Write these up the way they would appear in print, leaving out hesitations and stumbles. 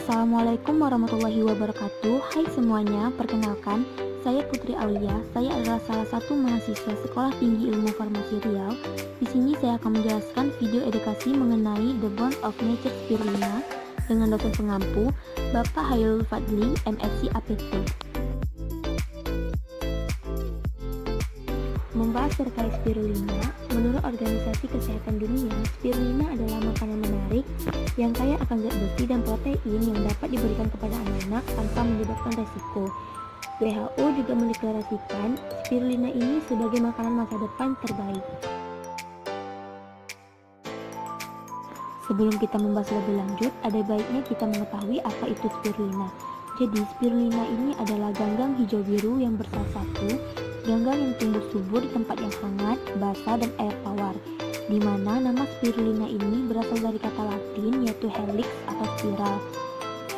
Assalamualaikum warahmatullahi wabarakatuh. Hai semuanya, perkenalkan, saya Putri Aulia. Saya adalah salah satu mahasiswa Sekolah Tinggi Ilmu Farmasi Riau. Di sini saya akan menjelaskan video edukasi mengenai The Bond of Nature Spirulina dengan dosen pengampu Bapak Hairul Fadli, MSc APT. Membahas terkait spirulina, menurut Organisasi Kesehatan Dunia, spirulina adalah makanan menarik yang kaya akan zat besi dan protein yang dapat diberikan kepada anak-anak tanpa menyebabkan resiko. WHO juga mendeklarasikan spirulina ini sebagai makanan masa depan terbaik. Sebelum kita membahas lebih lanjut, ada baiknya kita mengetahui apa itu spirulina. Jadi, spirulina ini adalah ganggang hijau biru yang bersatu, ganggang yang tumbuh subur di tempat yang hangat, basah, dan air tawar, di mana nama spirulina ini berasal dari kata Latin yaitu helix atau spiral.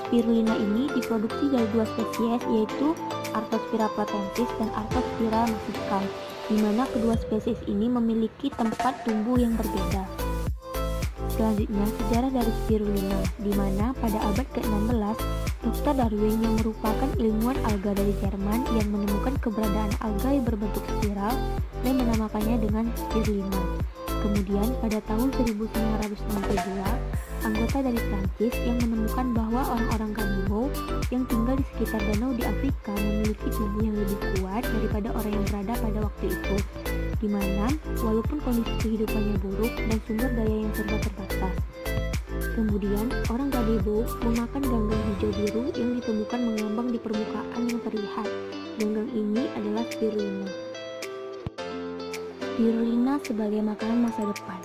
Spirulina ini diproduksi dari dua spesies yaitu Artospira pratensis dan Artospira massicans, di mana kedua spesies ini memiliki tempat tumbuh yang berbeda. Selanjutnya, sejarah dari spirulina, di mana pada abad ke-16, Dr. Darwin yang merupakan ilmuwan alga dari Jerman yang menemukan keberadaan alga yang berbentuk spiral dan menamakannya dengan spirulina. Kemudian, pada tahun 1962, anggota dari Prancis yang menemukan bahwa orang-orang Gabonese yang tinggal di sekitar danau di Afrika memiliki tubuh yang lebih kuat daripada orang yang berada pada waktu itu, di mana walaupun kondisi kehidupannya buruk dan sumber daya yang serba terbatas. Kemudian, orang Gadebo memakan ganggang hijau biru yang ditemukan mengambang di permukaan yang terlihat. Ganggang ini adalah spirulina. Spirulina sebagai makanan masa depan.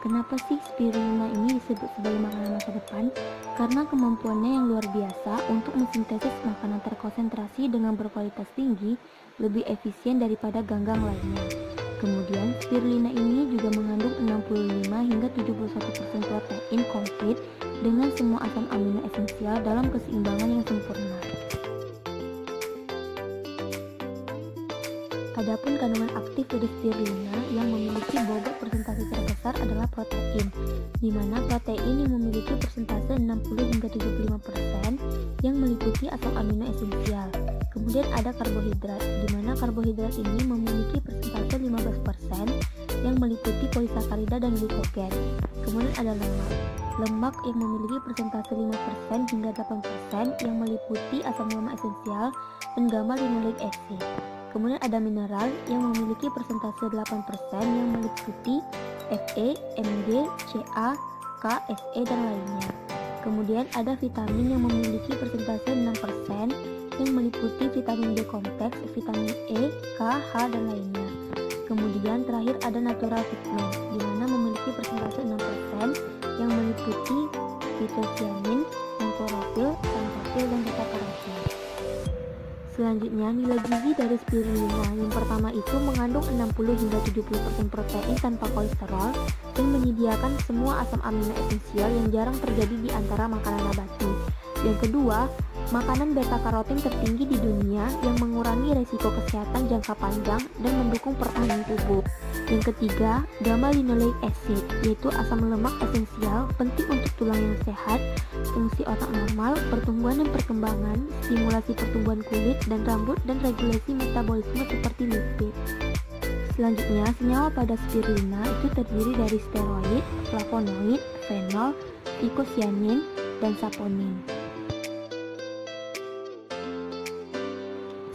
Kenapa sih spirulina ini disebut sebagai makanan masa depan? Karena kemampuannya yang luar biasa untuk mensintesis makanan terkonsentrasi dengan berkualitas tinggi lebih efisien daripada ganggang lainnya. Kemudian, spirulina ini juga mengandung 65 hingga 71% protein komplit dengan semua asam amino esensial dalam keseimbangan yang sempurna. Adapun kandungan aktif dari spirulina yang memiliki bobot persentase terbesar adalah protein, di mana protein yang memiliki persentase 60 hingga 75% yang meliputi asam amino esensial. Kemudian ada karbohidrat, di mana karbohidrat ini memiliki persentase 15% yang meliputi polisakarida dan glikogen. Kemudian ada lemak yang memiliki persentase 5% hingga 8% yang meliputi asam lemak esensial dan gamma linoleic acid. Kemudian ada mineral yang memiliki persentase 8% yang meliputi Fe, Mg, Ca, K, Se, dan lainnya. Kemudian ada vitamin yang memiliki persentase 6% yang meliputi vitamin B kompleks, vitamin E, K, H, dan lainnya. Kemudian terakhir ada natural pigment, di mana memiliki persentase 6% yang meliputi phytocyanin, klorofil, xanthophyll, dan beta-karotin. Selanjutnya, nilai gizi dari spirulina yang pertama itu mengandung 60 hingga 70% protein tanpa kolesterol dan menyediakan semua asam amino esensial yang jarang terjadi di antara makanan nabati. Yang kedua, makanan beta-karotin tertinggi di dunia yang mengurangi resiko kesehatan jangka panjang dan mendukung pertahanan tubuh. Yang ketiga, gamma linoleic acid, yaitu asam lemak esensial penting untuk tulang yang sehat, fungsi otak normal, pertumbuhan dan perkembangan, stimulasi pertumbuhan kulit dan rambut, dan regulasi metabolisme seperti lipid. Selanjutnya, senyawa pada spirulina itu terdiri dari steroid, flavonoid, fenol, phycocyanin, dan saponin.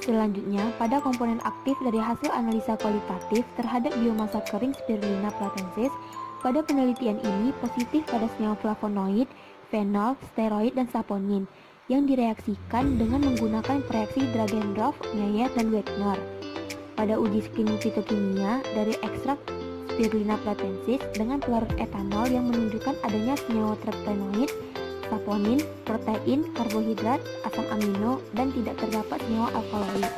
Selanjutnya, pada komponen aktif dari hasil analisa kualitatif terhadap biomasa kering Spirulina pratensis, pada penelitian ini positif pada senyawa flavonoid, fenol, steroid, dan saponin yang direaksikan dengan menggunakan reaksi Dragendorf, Meyer, dan Wegner. Pada uji screening fitokimia dari ekstrak Spirulina pratensis dengan pelarut etanol yang menunjukkan adanya senyawa terpenoid, saponin, protein, karbohidrat, asam amino, dan tidak terdapat senyawa alkaloid.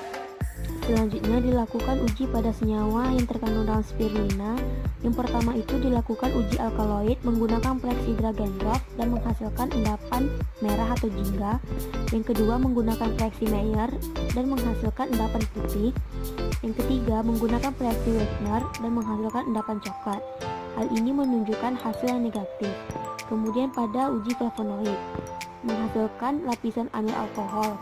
Selanjutnya dilakukan uji pada senyawa yang terkandung dalam spirulina. Yang pertama itu dilakukan uji alkaloid menggunakan reaksi Dragendorf dan menghasilkan endapan merah atau jingga. Yang kedua menggunakan reaksi Meyer dan menghasilkan endapan putih. Yang ketiga menggunakan reaksi Wegner dan menghasilkan endapan coklat. Hal ini menunjukkan hasil yang negatif. Kemudian pada uji flavonoid, menghasilkan lapisan amil alkohol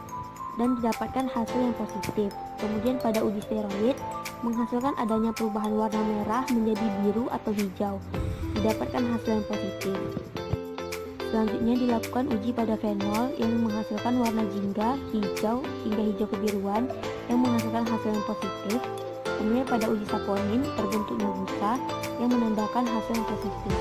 dan didapatkan hasil yang positif. Kemudian pada uji steroid menghasilkan adanya perubahan warna merah menjadi biru atau hijau, didapatkan hasil yang positif. Selanjutnya dilakukan uji pada fenol yang menghasilkan warna jingga, hijau hingga hijau kebiruan yang menghasilkan hasil yang positif. Kemudian pada uji saponin terbentuknya busa yang menandakan hasil yang positif.